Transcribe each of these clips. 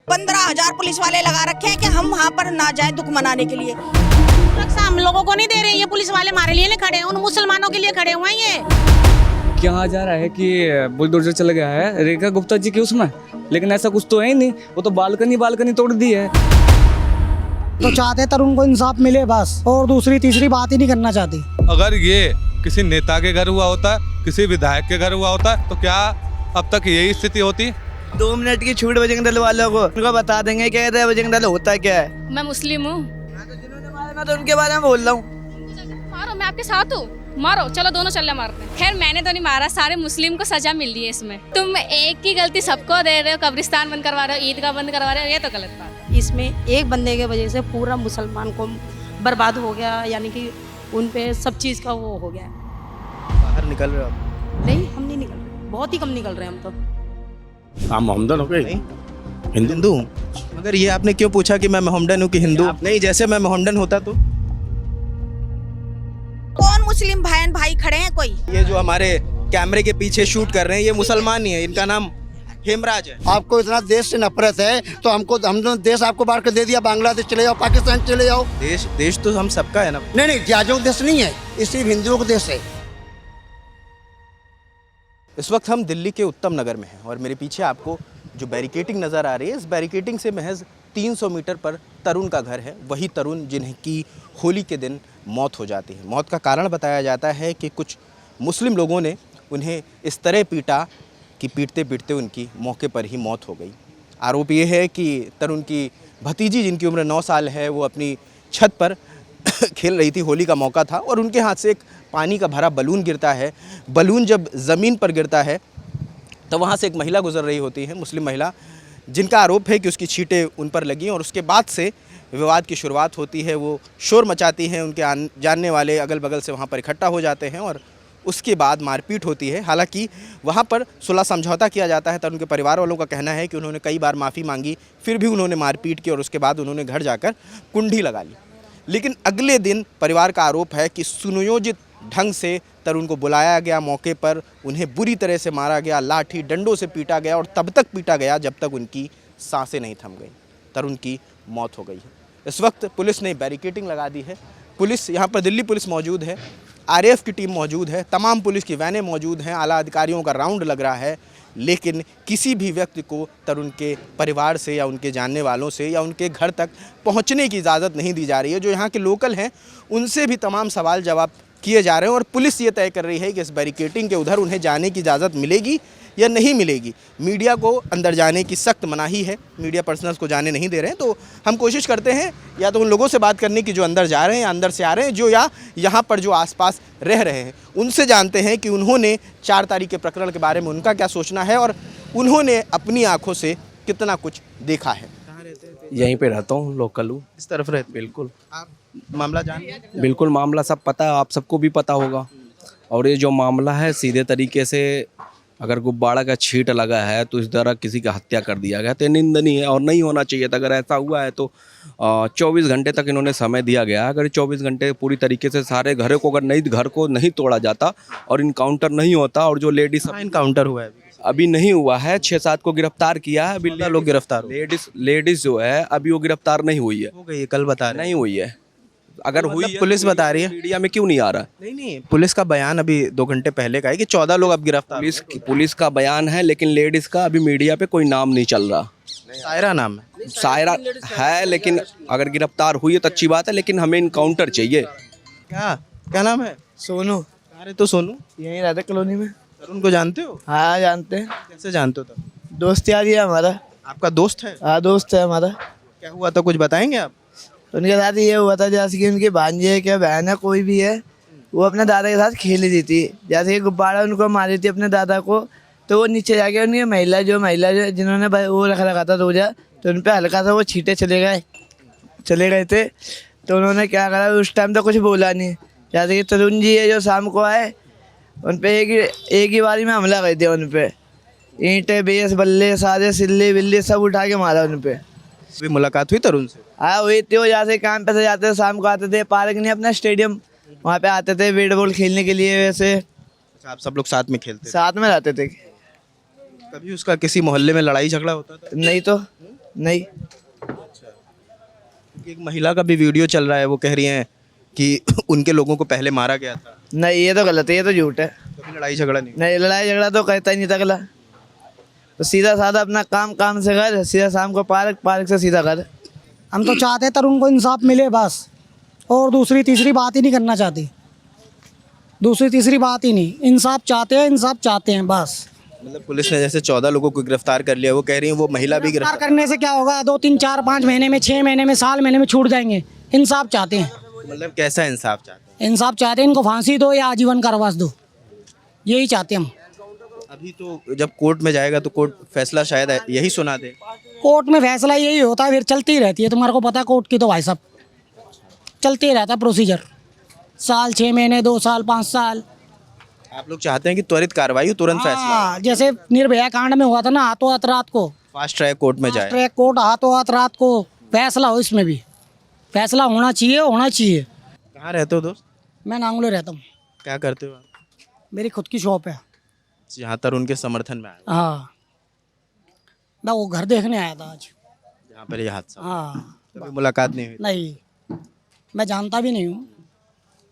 15,000 police वाले लगा रखे हैं कि हम वहाँ पर ना जाए दुख मनाने के लिए। सुरक्षा हम लोगों को नहीं दे रहे, ये पुलिस वाले हमारे लिए नहीं खड़े, उन मुसलमानों के लिए खड़े हुए हैं। ये कहा जा रहा है कि बुलडोजर चला गया है रेखा गुप्ता जी के उसमें, लेकिन ऐसा कुछ तो है ही नहीं। वो तो बालकनी तोड़ दी है। तो चाहते तरुण को इंसाफ मिले बस, और दूसरी तीसरी बात ही नहीं करना चाहती। अगर ये किसी नेता के घर हुआ होता, किसी विधायक के घर हुआ होता, तो क्या अब तक यही स्थिति होती? 2 मिनट की छूट बजरंग दल वालों को, उनको बता देंगे क्या कहते हैं बजरंग दल होता क्या है। मैं मुस्लिम हूँ, जिन्होंने मारा मैं तो उनके बारे में बोल रहा हूँ। मारो, मैं आपके साथ हूँ, मारो, चलो दोनों चल मारते हैं। खैर मैंने तो नहीं मारा, सारे मुस्लिम को सजा मिल रही है इसमें। तुम एक की गलती सबको दे रहे हो, कब्रिस्तान बंद करवा रहे हो, ईदगाह बंद करवा रहे हो, ये तो गलत बात है। इसमें एक बंदे के वजह से पूरा मुसलमान को बर्बाद हो गया, यानी कि उन पे सब चीज़ का वो हो गया। बाहर निकल रहे हो आप? नहीं, हम नहीं निकल रहे, बहुत ही कम निकल रहे हैं हम तो। आप मोहम्मदन हो गए? हिंदू हूँ। मगर ये आपने क्यों पूछा कि मैं मोहम्मदन हूँ कि हिंदू? नहीं, जैसे मैं मोहम्मदन होता तो कौन मुस्लिम भाई खड़े हैं कोई? ये जो हमारे कैमरे के पीछे शूट कर रहे हैं ये मुसलमान ही है, इनका नाम हेमराज है। आपको इतना देश से नफरत है तो हमने देश आपको बांट कर दे दिया। बांग्लादेश चले जाओ, पाकिस्तान चले जाओ। देश तो हम सबका है ना। नहीं, जाजों का देश नहीं है, ये सिर्फ हिंदुओं का देश है। इस वक्त हम दिल्ली के उत्तम नगर में हैं और मेरे पीछे आपको जो बैरिकेटिंग नज़र आ रही है, इस बैरिकेटिंग से महज 300 मीटर पर तरुण का घर है। वही तरुण जिन्हें की होली के दिन मौत हो जाती है। मौत का कारण बताया जाता है कि कुछ मुस्लिम लोगों ने उन्हें इस तरह पीटा कि पीटते पीटते उनकी मौके पर ही मौत हो गई। आरोप ये है कि तरुण की भतीजी जिनकी उम्र 9 साल है वो अपनी छत पर खेल रही थी, होली का मौका था और उनके हाथ से एक पानी का भरा बलून गिरता है। बलून जब ज़मीन पर गिरता है तो वहाँ से एक महिला गुजर रही होती है, मुस्लिम महिला, जिनका आरोप है कि उसकी छींटें उन पर लगी और उसके बाद से विवाद की शुरुआत होती है। वो शोर मचाती हैं, उनके जानने वाले अगल बगल से वहाँ पर इकट्ठा हो जाते हैं और उसके बाद मारपीट होती है। हालांकि वहाँ पर सुलह समझौता किया जाता है। तरुण के परिवार वालों का कहना है कि उन्होंने कई बार माफ़ी मांगी, फिर भी उन्होंने मारपीट की और उसके बाद उन्होंने घर जाकर कुंडी लगा ली। लेकिन अगले दिन परिवार का आरोप है कि सुनियोजित ढंग से तरुण को बुलाया गया, मौके पर उन्हें बुरी तरह से मारा गया, लाठी डंडों से पीटा गया और तब तक पीटा गया जब तक उनकी सांसें नहीं थम गई। तरुण की मौत हो गई है। इस वक्त पुलिस ने बैरिकेटिंग लगा दी है। पुलिस यहाँ पर दिल्ली पुलिस मौजूद है, आरएएफ की टीम मौजूद है, तमाम पुलिस की वैनें मौजूद हैं, आला अधिकारियों का राउंड लग रहा है, लेकिन किसी भी व्यक्ति को तरुण के परिवार से या उनके जानने वालों से या उनके घर तक पहुंचने की इजाज़त नहीं दी जा रही है। जो यहाँ के लोकल हैं उनसे भी तमाम सवाल जवाब किए जा रहे हैं और पुलिस ये तय कर रही है कि इस बैरिकेटिंग के उधर उन्हें जाने की इजाज़त मिलेगी या नहीं मिलेगी। मीडिया को अंदर जाने की सख्त मनाही है, मीडिया पर्सनल्स को जाने नहीं दे रहे हैं। तो हम कोशिश करते हैं या तो उन लोगों से बात करने की जो अंदर जा रहे हैं या अंदर से आ रहे हैं, जो या यहाँ पर जो आसपास रह रहे हैं, उनसे जानते हैं कि उन्होंने 4 तारीख के प्रकरण के बारे में उनका क्या सोचना है और उन्होंने अपनी आँखों से कितना कुछ देखा है। यहीं पे रहता हूँ, लोकल हूँ। इस तरफ रहते? बिल्कुल। आप मामला जान? बिल्कुल, मामला सब पता है, आप सबको भी पता होगा। और ये जो मामला है सीधे तरीके से अगर गुब्बारा का छींट लगा है तो इस तरह किसी का हत्या कर दिया गया तो निंदनीय है और नहीं होना चाहिए था। अगर ऐसा हुआ है तो 24 घंटे तक इन्होंने समय दिया गया। अगर 24 घंटे पूरी तरीके से सारे घर को नहीं तोड़ा जाता और इनकाउंटर नहीं होता और जो लेडीज इनकाउंटर हुआ है अभी नहीं हुआ है, 6-7 को गिरफ्तार किया है। अभी लोग गिरफ्तार, लेडीज जो है अभी वो गिरफ्तार नहीं हुई है। हो गई, कल बता रहे नहीं हुई है। अगर तो हुई मतलब पुलिस बता रही है, मीडिया में क्यों नहीं आ रहा? नहीं, पुलिस का बयान अभी 2 घंटे पहले का है कि 14 लोग अब गिरफ्तार। पुलिस का बयान है लेकिन लेडीज का अभी मीडिया पे कोई नाम नहीं चल रहा। सायरा नाम है, सायरा है, लेकिन अगर गिरफ्तार हुई है तो अच्छी बात है, लेकिन हमें इनकाउंटर चाहिए। क्या नाम है? सोनू। अरे तो सोनू यहीं रहते कॉलोनी में। तरुण को जानते हो? हाँ जानते हैं। कैसे जानते हो? तब दोस्त यार, ये हमारा। आपका दोस्त है? हाँ दोस्त है हमारा। क्या हुआ था, कुछ बताएंगे आप? उनके साथ ये हुआ था जैसे कि उनकी भांजी है, क्या बहन है, कोई भी है, वो अपने दादा के साथ खेल रही थी। जैसे कि गुब्बारा उनको मारी थी अपने दादा को, तो वो नीचे जाके उनकी महिला जो जिन्होंने वो रखा था रोजा, तो उन पर हल्का सा वो छींटे चले गए थे। तो उन्होंने क्या करा, उस टाइम तो कुछ बोला नहीं। जैसे कि तरुण जी है जो शाम को आए, उन पर एक ही बारी में हमला कर दिया। उन पर ईंटें, बेस, बल्ले, सारे सिल्ले बिल्ले सब उठा के मारा उन पर। भी मुलाकात हुई तरुण से? हाँ हुई थी। वो जैसे काम पे से जाते थे, शाम को आते थे, पार्क नहीं अपना स्टेडियम, वहाँ पे आते थे बैट बॉल खेलने के लिए। वैसे आप सब लोग साथ में खेलते? साथ में रहते थे। कभी उसका किसी मोहल्ले में लड़ाई झगड़ा होता था? नहीं तो नहीं। क्योंकि एक महिला का भी वीडियो चल रहा है, वो कह रही हैं कि उनके लोगों को पहले मारा गया था। नहीं, ये तो गलत है, ये तो झूठ है। कभी लड़ाई झगड़ा नहीं? नहीं, लड़ाई झगड़ा तो कहता ही नहीं था अगला। तो सीधा साधा अपना काम से कर, सीधा शाम को पार्क से सीधा कर। हम तो चाहते हैं तरुण को इंसाफ मिले बस, और दूसरी तीसरी बात ही नहीं करना चाहती। दूसरी तीसरी बात ही नहीं, इंसाफ चाहते हैं बस। मतलब पुलिस ने जैसे 14 लोगों को गिरफ्तार कर लिया, वो कह रही हैं वो महिला भी गिरफ्तार करने से क्या होगा? 2 3 4 5 महीने में, 6 महीने में, साल महीने में छूट जाएंगे। इंसाफ चाहते हैं। मतलब कैसा इंसाफ चाहते हैं? इंसाफ चाहते हैं, इनको फांसी दो या आजीवन कारावास दो, यही चाहते हैं हम। अभी तो जब कोर्ट में जाएगा तो कोर्ट फैसला शायद यही सुना दे। कोर्ट में फैसला यही होता है, फिर चलती रहती है। तुम्हारे को पता है कोर्ट की तो भाई साहब चलते रहता है प्रोसीजर, साल 6 महीने 2 साल 5 साल। आप लोग चाहते हैं कि त्वरित कार्रवाई हो, तुरंत फैसला? हाँ, जैसे निर्भया कांड में हुआ था ना, हाथों हाथ रात को फास्ट ट्रैक कोर्ट में जाए। ट्रैक कोर्ट हाथों हाथ रात को फैसला हो, इसमें भी फैसला होना चाहिए। कहाँ रहते हो दोस्त? मैं नांगलो रहता हूँ। क्या करते हो आप? मेरी खुद की शॉप है। यहाँ तरुण के समर्थन में आए? हाँ, मैं वो घर देखने आया था आज, यहाँ पर ये हादसा। हाँ। कभी मुलाकात नहीं हुई? नहीं, मैं जानता भी नहीं हूँ।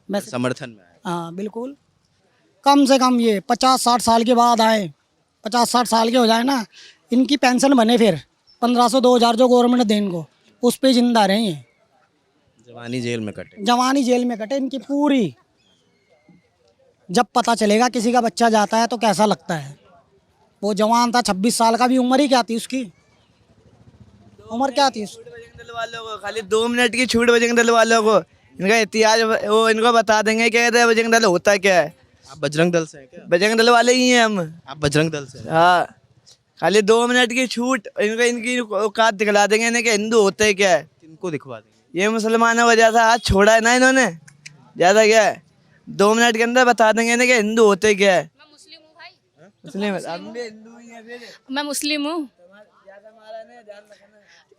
मैं समर्थन में आए? हाँ बिल्कुल। कम से कम ये 50-60 साल के बाद आए, 50-60 साल के हो जाए ना, इनकी पेंशन बने फिर 1500 2000 जो गवर्नमेंट दे इनको, उस पे जिंदा रहे हैं। जवानी जेल में कटे? जवानी जेल में कटे इनकी पूरी। जब पता चलेगा किसी का बच्चा जाता है तो कैसा लगता है। वो जवान था, 26 साल का भी, उम्र ही क्या थी उसकी? उम्र क्या थी? बजरंग दल वालों को खाली 2 मिनट की छूट, बजरंग दल वालों को इनका इतिहास वो इनको बता देंगे क्या कहते हैं बजरंग दल होता क्या है। आप बजरंग दल से हैं क्या? बजरंग दल वाले ही हैं हम। आप बजरंग दल से हैं? हाँ, खाली 2 मिनट की छूट, इनको इनकी औकात दिखला देंगे इन्हें कि हिंदू होते क्या है। किनको दिखवा देंगे? ये मुसलमानों को जैसा हाथ छोड़ा है ना इन्होंने, ज़्यादा क्या है, 2 मिनट के अंदर बता देंगे इन्हें कि हिंदू होते क्या है। मैं मुस्लिम हूँ भाई, मुस्लिम मैं मुस्लिम हूँ।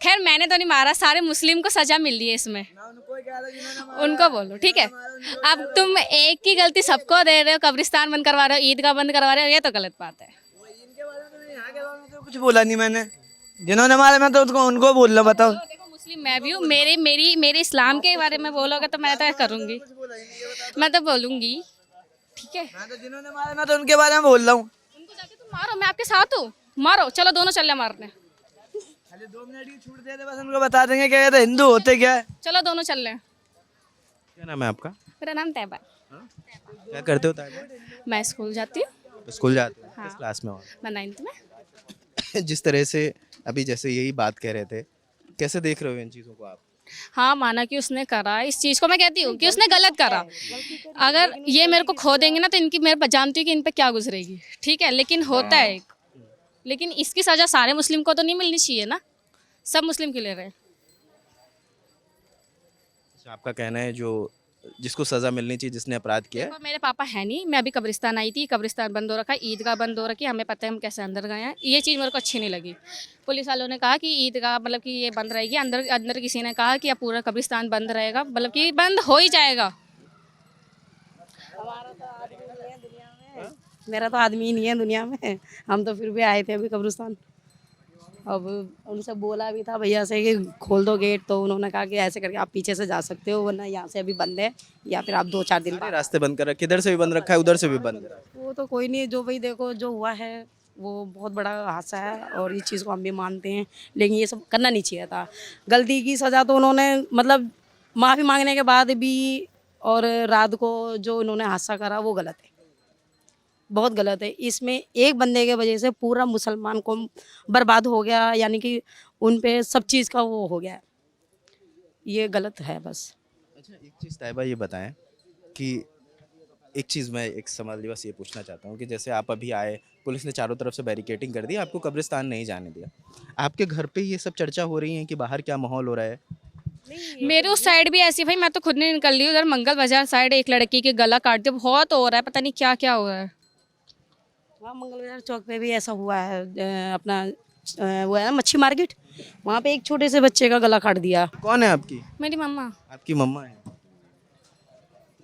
खैर मैंने तो नहीं मारा, सारे मुस्लिम को सजा मिल रही है इसमें, उनको बोलो ठीक है। अब तुम एक की गलती सबको दे रहे हो, कब्रिस्तान बंद करवा रहे हो, ईदगाह बंद करवा रहे हो, ये तो गलत बात है। कुछ बोला नहीं मैंने, जिन्होंने मारा मैं तो उनको बोल रहा हूँ। बताओ, देखो मुस्लिम मैं भी हूँ, मेरे इस्लाम के बारे में बोलोगे तो मैं तो करूँगी, मैं तो बोलूँगी ठीक है। मैं तो जिन्होंने मारा मैं तो उनके बारे में बोल रहा हूँ। उनको जाके तुम मारो, मैं आपके साथ हूँ, मारो, चलो दोनों चल मारने। खाली 2 मिनट की छूट दे दे बस, उनको बता देंगे क्या कहते हैं हिंदू होते क्या है। चलो दोनों चल रहे हैं। क्या नाम है आपका? मेरा नाम तैयबा। क्या करते हो तैयबा? मैं स्कूल जाती हूँ। स्कूल जाते हो? हाँ। किस क्लास में हो? मैं 9th में। जिस तरह से अभी जैसे यही बात कह रहे थे, कैसे देख रहे हो इन चीज़ों को आप? हाँ माना कि उसने करा, इस चीज़ को मैं कहती हूँ कि उसने गलत करा। अगर ये मेरे को खो देंगे ना तो इनकी, मैं जानती हूँ कि इन पे क्या गुजरेगी, ठीक है। लेकिन होता है एक, लेकिन इसकी सज़ा सारे मुस्लिम को तो नहीं मिलनी चाहिए ना, सब मुस्लिम क्यों ले रहे हैं? आपका कहना है जो जिसको सज़ा मिलनी चाहिए, जिसने अपराध किया है। देखो मेरे पापा है नहीं, मैं अभी कब्रिस्तान आई थी, कब्रिस्तान बंद हो रखा है, ईदगाह बंद हो रखी है, हमें पता है हम कैसे अंदर गए हैं। ये चीज़ मेरे को अच्छी नहीं लगी। पुलिस वालों ने कहा कि ईदगाह मतलब कि ये बंद रहेगी, अंदर किसी ने कहा कि अब पूरा कब्रिस्तान बंद रहेगा, मतलब कि बंद हो ही जाएगा। मेरा तो आदमी ही नहीं है दुनिया में, हम तो फिर भी आए थे अभी कब्रिस्तान। अब उनसे बोला भी था भैया से कि खोल दो गेट, तो उन्होंने कहा कि ऐसे करके आप पीछे से जा सकते हो, वरना यहाँ से अभी बंद है, या फिर आप 2-4 दिन बाद। रास्ते बंद कर रखे, इधर से भी बंद रखा है, उधर से भी बंद है। वो तो कोई नहीं, जो भाई देखो जो हुआ है वो बहुत बड़ा हादसा है और इस चीज़ को हम भी मानते हैं, लेकिन ये सब करना नहीं चाहिए था। गलती की सज़ा तो उन्होंने मतलब माफ़ी मांगने के बाद भी, और रात को जो उन्होंने हादसा करा वो गलत है, बहुत गलत है। इसमें एक बंदे के वजह से पूरा मुसलमान को बर्बाद हो गया, यानी कि उन पे सब चीज़ का वो हो गया, ये गलत है बस। अच्छा एक चीज़ तैयबा ये बताएं कि एक चीज़ मैं एक सवाल बस ये पूछना चाहता हूँ कि जैसे आप अभी आए, पुलिस ने चारों तरफ से बैरिकेडिंग कर दी, आपको कब्रिस्तान नहीं जाने दिया, आपके घर पे ये सब चर्चा हो रही है कि बाहर क्या माहौल हो रहा है? मेरे उस साइड भी ऐसी, भाई मैं तो खुद नहीं निकल रही हूँ। उधर मंगल बाजार साइड एक लड़की के गला काट दिया, बहुत हो रहा है, पता नहीं क्या क्या हो रहा है। वहाँ मंगल बाजार चौक पे भी ऐसा हुआ है, अपना वो है ना मच्छी मार्केट, वहाँ पे एक छोटे से बच्चे का गला काट दिया। कौन है आपकी? मेरी मम्मा। आपकी मम्मा है।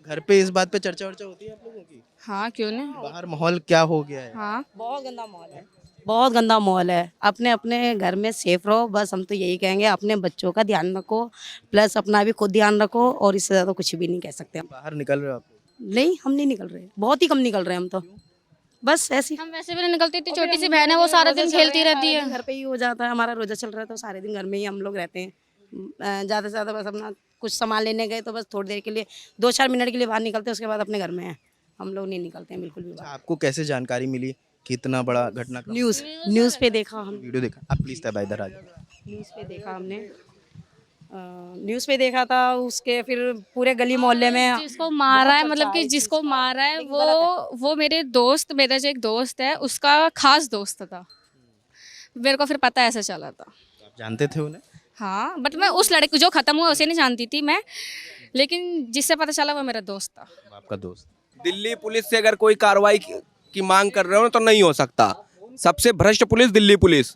घर पे इस बात पे चर्चा वर्चा होती है आप लोगों की? हाँ क्यों नहीं, बाहर माहौल क्या हो गया है? हाँ बहुत गंदा माहौल है। बहुत गंदा माहौल है। अपने अपने घर में सेफ रहो, बस हम तो यही कहेंगे। अपने बच्चों का ध्यान रखो, प्लस अपना भी खुद ध्यान रखो, और इससे ज़्यादा कुछ भी नहीं कह सकते हम। बाहर निकल रहे हो आप? नहीं, हम नहीं निकल रहे, बहुत ही कम निकल रहे हैं हम तो, बस ऐसे ही। हम वैसे भी नहीं निकलती, इतनी छोटी सी बहन है, वो सारा दिन खेलती रहती है। घर पे ही हो जाता है, हमारा रोजा चल रहा है तो सारे दिन घर में ही हम लोग रहते हैं। ज़्यादा से ज़्यादा बस अपना कुछ सामान लेने गए तो बस थोड़ी देर के लिए 2-4 मिनट के लिए बाहर निकलते हैं, उसके बाद अपने घर में हैं। हम लोग नहीं निकलते हैं बिल्कुल भी बाहर। आपको कैसे जानकारी मिली कि इतना बड़ा घटनाक्रम? न्यूज़ पे देखा हम, वीडियो देखा आप? प्लीज तब इधर आ जाओ। न्यूज़ पे देखा हमने, न्यूज़ पे देखा था। उसके फिर पूरे गली मोहल्ले में जिसको मारा है, मतलब कि जिसको मारा है वो मेरे दोस्त, मेरा जो एक दोस्त है उसका खास दोस्त था। मेरे को फिर पता ऐसे चला था। आप जानते थे उन्हें? हाँ, बट मैं उस लड़के जो खत्म हुआ उसे नहीं जानती थी मैं, लेकिन जिससे पता चला वो मेरा दोस्त था। आपका दोस्त? दिल्ली पुलिस से अगर कोई कार्रवाई की मांग कर रहे हो तो नहीं हो सकता। सबसे भ्रष्ट पुलिस दिल्ली पुलिस।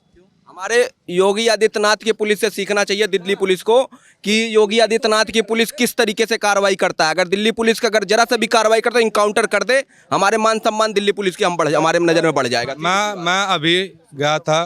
हमारे योगी आदित्यनाथ की पुलिस से सीखना चाहिए दिल्ली पुलिस को कि योगी आदित्यनाथ की पुलिस किस तरीके से कार्रवाई करता है। अगर दिल्ली पुलिस का अगर जरा सा भी कार्रवाई करता है, इनकाउंटर कर दे, हमारे मान सम्मान दिल्ली पुलिस की हमारे नज़र में बढ़ जाएगा। मैं अभी गया था,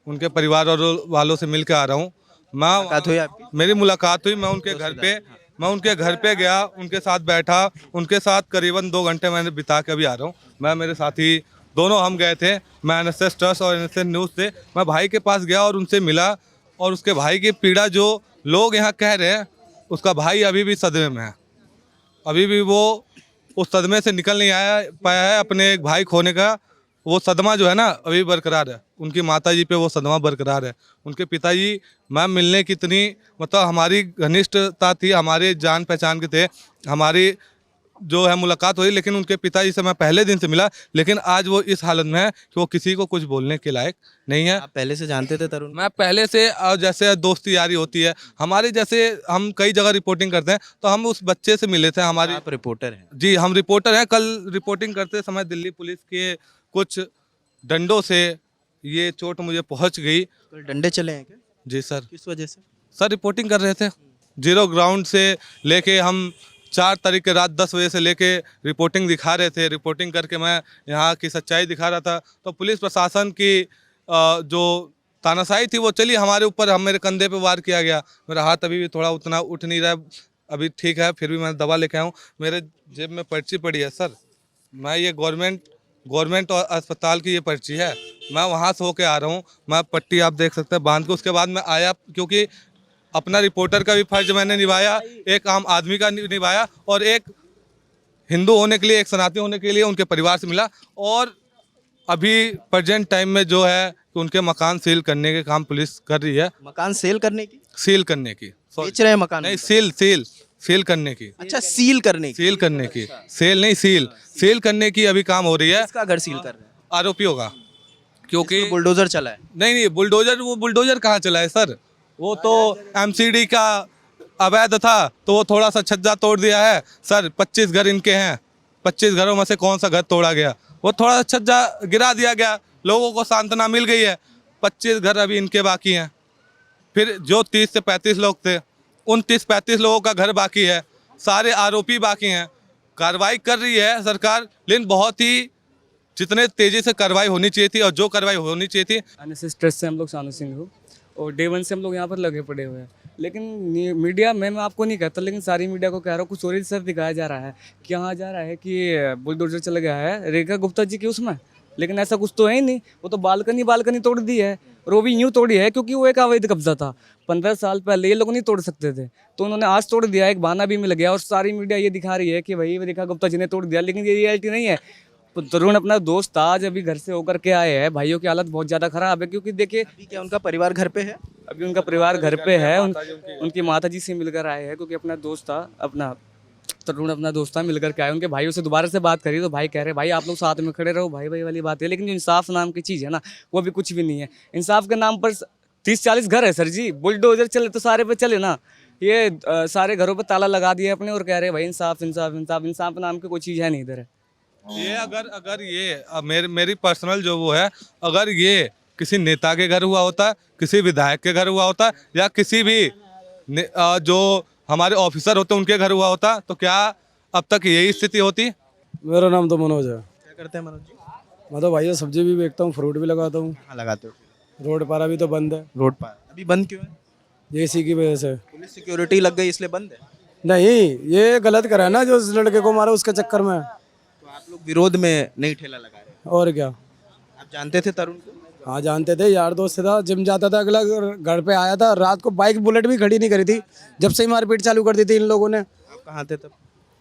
उनके परिवार वालों से मिल के आ रहा हूँ। मुलाकात हुई आपकी? मेरी मुलाकात हुई। मैं उनके घर पे गया, उनके साथ बैठा, उनके साथ करीबन 2 घंटे मैंने बिता के अभी आ रहा हूँ। मैं, मेरे साथी दोनों हम गए थे। मैं NSS ट्रस्ट और NSS न्यूज़ से मैं भाई के पास गया और उनसे मिला, और उसके भाई की पीड़ा जो लोग यहाँ कह रहे हैं, उसका भाई अभी भी सदमे में है। अभी भी वो उस सदमे से निकल नहीं पाया है। अपने एक भाई खोने का वो सदमा जो है ना, अभी बरकरार है। उनकी माताजी पे वो सदमा बरकरार है। उनके पिताजी मैम मिलने की इतनी मतलब हमारी घनिष्ठता थी, हमारे जान पहचान के थे, हमारी जो है मुलाकात हुई, लेकिन उनके पिताजी से मैं पहले दिन से मिला, लेकिन आज वो इस हालत में है कि वो किसी को कुछ बोलने के लायक नहीं है। आप पहले से जानते थे तरुण? मैं पहले से, और जैसे दोस्ती यारी होती है हमारी, जैसे हम कई जगह रिपोर्टिंग करते हैं तो हम उस बच्चे से मिले थे। हमारी आप रिपोर्टर हैं? जी, हम रिपोर्टर हैं। कल रिपोर्टिंग करते समय दिल्ली पुलिस के कुछ डंडों से ये चोट मुझे पहुंच गई। कल डंडे चले हैं क्या? जी सर। किस वजह से? सर रिपोर्टिंग कर रहे थे, 0 ग्राउंड से लेके हम 4 तारीख के रात 10 बजे से लेके रिपोर्टिंग दिखा रहे थे। रिपोर्टिंग करके मैं यहाँ की सच्चाई दिखा रहा था, तो पुलिस प्रशासन की जो तानाशाही थी वो चली हमारे ऊपर। मेरे कंधे पे वार किया गया। मेरा हाथ अभी भी थोड़ा उतना उठ नहीं रहा है, अभी ठीक है, फिर भी मैं दवा लेके आया हूँ। मेरे जेब में पर्ची पड़ी है सर। मैं ये गवर्नमेंट और अस्पताल की ये पर्ची है। मैं वहाँ से होके आ रहा हूँ। मैं पट्टी आप देख सकते हैं बांध के। उसके बाद मैं आया, क्योंकि अपना रिपोर्टर का भी फर्ज मैंने निभाया, एक आम आदमी का निभाया, और एक हिंदू होने के लिए, एक सनातनी होने के लिए उनके परिवार से मिला। और अभी प्रेजेंट टाइम में जो है कि उनके मकान सील करने के काम पुलिस कर रही है। मकान सेल करने की? सील करने की। बेच रहे हैं मकान? नहीं, सील करने की। अच्छा, सील करने की? सील करने की, सेल नहीं, सील करने की अभी काम हो रही है। किसका घर सील कर रहे हैं? आरोपियों का। क्योंकि बुलडोजर चला है? नहीं, बुलडोजर कहाँ चला है सर? वो तो MCD का अवैध था, तो वो थोड़ा सा छज्जा तोड़ दिया है सर। 25 घर इनके हैं, 25 घरों में से कौन सा घर तोड़ा गया? वो थोड़ा सा छज्जा गिरा दिया गया, लोगों को सांत्वना मिल गई है। 25 घर अभी इनके बाकी हैं। फिर जो 30 से 35 लोग थे, उन 30-35 लोगों का घर बाकी है। सारे आरोपी बाकी हैं। कार्रवाई कर रही है सरकार, लेकिन बहुत ही जितने तेज़ी से कार्रवाई होनी चाहिए थी और जो कार्रवाई होनी चाहिए थी। NSS ट्रस्ट से हम लोग शानू सिंह हो, और डे 1 से हम लोग यहाँ पर लगे पड़े हुए हैं। लेकिन मीडिया मैं आपको नहीं कहता, लेकिन सारी मीडिया को कह रहा हूँ, कुछ और सर दिखाया जा रहा है कि यहाँ जा रहा है कि बुलडोजर चला गया है रेखा गुप्ता जी की उसमें, लेकिन ऐसा कुछ तो है ही नहीं। वो तो बालकनी तोड़ दी है, और वो भी यूँ तोड़ी है क्योंकि वो एक अवैध कब्जा था। 15 साल पहले ये लोग नहीं तोड़ सकते थे, तो उन्होंने आज तोड़ दिया, एक बहाना भी मिल गया। और सारी मीडिया ये दिखा रही है कि भाई रेखा गुप्ता जी ने तोड़ दिया, लेकिन ये रियलिटी नहीं है। तरुण अपना दोस्त था, आज अभी घर से होकर के आए हैं। भाइयों की हालत बहुत ज़्यादा ख़राब है, क्योंकि देखिए अभी क्या उनका परिवार घर पे है? अभी उनका परिवार घर पे है। उनकी माताजी से मिलकर आए हैं, क्योंकि अपना दोस्त था, अपना तरुण अपना दोस्त था, मिलकर के आए। उनके भाइयों से दोबारा से बात करी तो भाई कह रहे भाई आप लोग साथ में खड़े रहो, भाई भाई वाली बात है। लेकिन जो इंसाफ नाम की चीज़ है ना, वो भी कुछ भी नहीं है। इंसाफ के नाम पर 30-40 घर है सर जी। बुलडोजर चले तो सारे पे चले ना। ये सारे घरों पे ताला लगा दिए अपने, और कह रहे भाई इंसाफ इंसाफ इंसाफ। इंसाफ नाम की कोई चीज़ है नहीं इधर। ये अगर ये मेरी पर्सनल जो वो है, अगर ये किसी नेता के घर हुआ होता, किसी विधायक के घर हुआ होता, या किसी भी जो हमारे ऑफिसर होते उनके घर हुआ होता, तो क्या अब तक यही स्थिति होती? मेरा नाम तो मनोज है। क्या करते हैं मनोज जी? मैं तो भाई सब्जी भी बेचता हूँ, फ्रूट भी लगाता हूँ। कहाँ लगाते हो? रोड पर अभी तो बंद है, रोड पर अभी बंद क्यों है? ये इसी की वजह से। पुलिस सिक्योरिटी लग गई इसलिए बंद है। नहीं, ये गलत करा है ना, जो उस लड़के को मारा उसके चक्कर में। तो आप लोग विरोध में नहीं ठेला लगा रहे? और क्या। आप जानते थे तरुण को? हाँ जानते थे, यार दोस्त था, जिम जाता था, अगला घर पे आया था रात को, बाइक बुलेट भी खड़ी नहीं करी थी, जब से ही मारपीट चालू कर दी थी इन लोगों ने। आप कहाँ थे तब?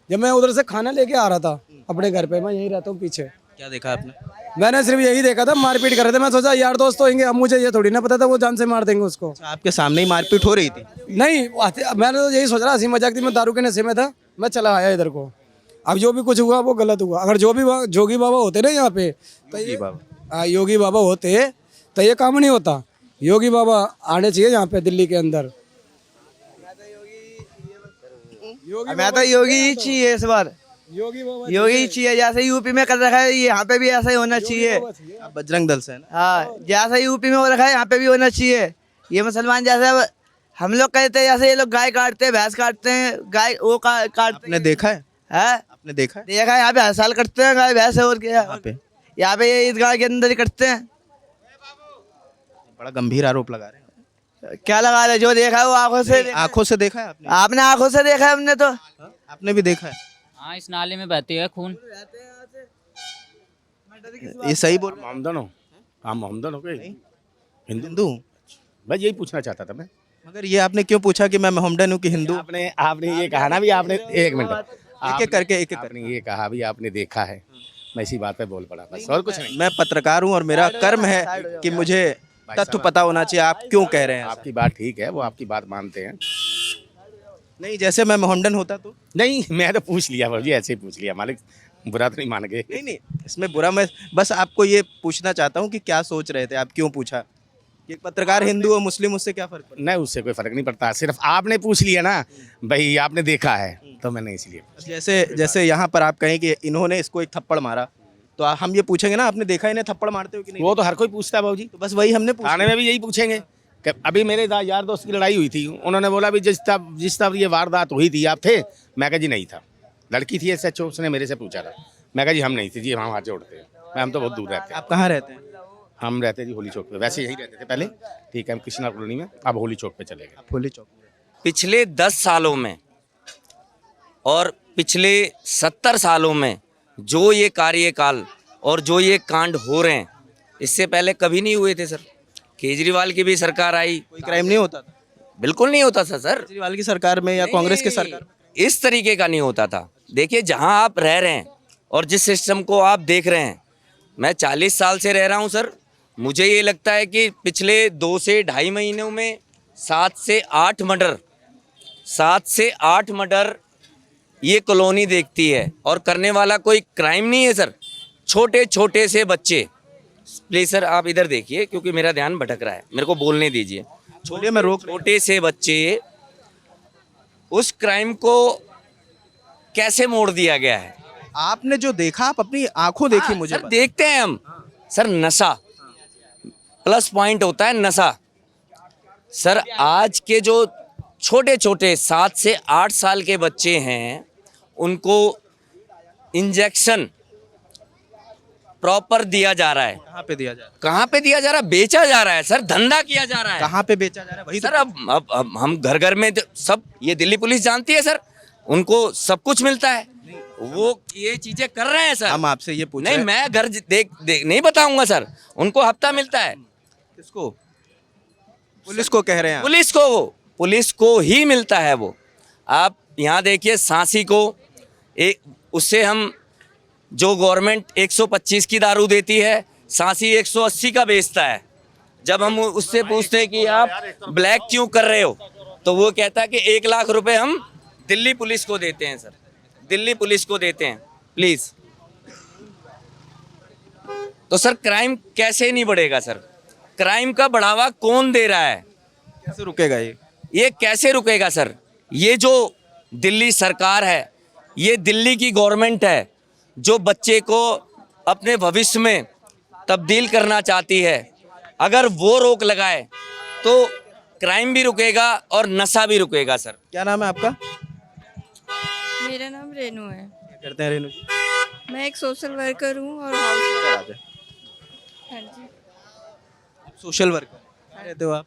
जब मैं उधर से खाना लेके आ रहा था अपने घर पे, मैं यहीं रहता हूँ पीछे। क्या देखा आपने? मैंने सिर्फ यही देखा था, मारपीट कर रहे थे। मैं सोचा यार दोस्त होंगे, अब मुझे ये थोड़ी ना पता था वो जान से मार देंगे उसको। आपके सामने ही मारपीट हो रही थी? नहीं, मैंने तो यही सोच रहा, हंसी मजाक थी, मैं दारू के नशे में था, मैं चला आया इधर को। अब जो भी कुछ हुआ वो गलत हुआ। अगर जो भी जोगी बाबा होते ना यहाँ पे, तो योगी बाबा होते तो ये काम नहीं होता। योगी बाबा आने चाहिए यहाँ पे दिल्ली के अंदर। मैं तो योगी ही चाहिए इस बार, योगी बाबा योगी चाहिए। जैसे यूपी में कर रखा है, यहाँ पे भी ऐसा ही होना चाहिए। आप बजरंग दल से है ना? हाँ, जैसा यूपी में हो रखा है यहाँ पे भी होना चाहिए। ये मुसलमान जैसे हम लोग कहते हैं, जैसे ये लोग गाय काटते हैं, भैंस काटते हैं, गाय वो काटते आपने देखा है? आपने देखा है? देखा है, यहाँ पे हर साल करते हैं गाय भैंस। और क्या यहाँ पे ये ईदगाह के अंदर ही करते हैं। बड़ा गंभीर आरोप लगा रहे हैं। क्या लगा रहे, जो देखा है वो आंखों से। आंखों से देखा है आपने? आपने आंखों से देखा है, हमने तो। आपने भी देखा है? हाँ, इस नाले में बहती है खून। ये सही बोल? मोहम्मदन हो? हाँ मोहम्मदन हो गए? हिंदू हूँ। बस यही पूछना चाहता था मैं। मगर ये आपने क्यों पूछा कि मैं मोहम्मदन हूँ कि हिंदू? आपने ये कहा ना भी, आपने एक मिनट एक करके आपने ये कहा भी आपने देखा है, मैं इसी बात पे बोल पड़ा, बस और कुछ नहीं। मैं पत्रकार हूँ और मेरा कर्म है कि मुझे तथ्य पता होना चाहिए। आप क्यों कह रहे हैं? आपकी बात ठीक है, वो आपकी बात मानते हैं। नहीं, जैसे मैं मोहम्मदन होता तो? नहीं, मैं तो पूछ लिया बाबूजी, ऐसे ही पूछ लिया, मालिक बुरा तो नहीं मान गए। नहीं, इसमें बुरा, मैं बस आपको ये पूछना चाहता हूँ कि क्या सोच रहे थे आप, क्यों पूछा? एक पत्रकार हिंदू और मुस्लिम, उससे क्या फर्क पड़ता? नहीं, उससे कोई फर्क नहीं पड़ता, सिर्फ आपने पूछ लिया ना भाई, आपने देखा है, तो मैंने इसलिए। जैसे यहाँ पर आप कहें कि इन्होंने इसको एक थप्पड़ मारा, तो हम ये पूछेंगे ना, आपने देखा इन्हें थप्पड़ मारते हो कि नहीं? वो तो हर कोई पूछता है बाबूजी, तो बस वही हमने पूछा। थाने में भी यही पूछेंगे कि अभी मेरे यार दोस्त की लड़ाई हुई थी, उन्होंने बोला भी जिस तरह ये वारदात हुई थी आप थे? मैं कहा जी नहीं था। लड़की थी ऐसे, उसने मेरे से पूछा था, मैं कहा जी हम नहीं थे जी, हम हाथ जोड़ते हैं, हम तो बहुत दूर रहते हैं। आप कहाँ रहते हैं? हम रहते जी होली चौक पे, वैसे यहीं रहते थे पहले, ठीक है, हम कृष्णा कॉलोनी में, अब होली चौक पे चले गए। होली चौक। पिछले 10 सालों में और पिछले 70 सालों में जो ये कार्यकाल और जो ये कांड हो रहे हैं, इससे पहले कभी नहीं हुए थे सर। केजरीवाल की भी सरकार आई, कोई क्राइम नहीं होता था? बिल्कुल नहीं होता था सर। केजरीवाल की सरकार में या कांग्रेस की सरकार में इस तरीके का नहीं होता था। देखिए, जहां आप रह रहे हैं और जिस सिस्टम को आप देख रहे हैं, मैं 40 साल से रह रहा हूं सर। मुझे ये लगता है कि पिछले 2 से ढाई महीनों में 7 से 8 मर्डर ये कॉलोनी देखती है, और करने वाला कोई क्राइम नहीं है सर। छोटे छोटे से बच्चे, प्लीज सर आप इधर देखिए क्योंकि मेरा ध्यान भटक रहा है, मेरे को बोलने दीजिए। छोटे से बच्चे, उस क्राइम को कैसे मोड़ दिया गया है। आपने जो देखा, आप अपनी आंखों देखी। मुझे सर देखते हैं हम सर, नशा प्लस पॉइंट होता है, नशा सर। आज के जो छोटे छोटे 7 से 8 साल के बच्चे हैं, उनको इंजेक्शन प्रॉपर दिया जा रहा है। कहाँ पे दिया जा रहा है? कहाँ पे दिया जा रहा है? बेचा जा रहा है सर, धंधा किया जा रहा है। कहाँ पे बेचा जा रहा है? वही सर अब हम घर घर में सब, ये दिल्ली पुलिस जानती है सर, उनको सब कुछ मिलता है, वो ये चीजें कर रहे हैं सर। हम आपसे ये पूछ नहीं, मैं घर देख नहीं बताऊंगा सर, उनको हफ्ता मिलता है। किसको? पुलिस को कह रहे हैं? पुलिस को ही मिलता है वो। आप यहाँ देखिए, सांसी को उससे हम, जो गवर्नमेंट 125 की दारू देती है, सांसी 180 का बेचता है। जब हम उससे पूछते हैं कि आप ब्लैक क्यों कर रहे हो, तो वो कहता है कि 1 लाख रुपए हम दिल्ली पुलिस को देते हैं सर, दिल्ली पुलिस को देते हैं प्लीज। तो सर क्राइम कैसे नहीं बढ़ेगा सर? क्राइम का बढ़ावा कौन दे रहा है? कैसे रुकेगा ये कैसे रुकेगा सर? ये जो दिल्ली सरकार है, ये दिल्ली की गवर्नमेंट है, जो बच्चे को अपने भविष्य में तब्दील करना चाहती है। अगर वो रोक लगाए तो क्राइम भी रुकेगा और नशा भी रुकेगा सर। क्या नाम है आपका? मेरा नाम रेनू है। क्या करते हैं रेनू जी? मैं एक सोशल वर्कर हूँ और हाउस। हाँ जी, सोशल वर्कर कहाँ रहते हो आप?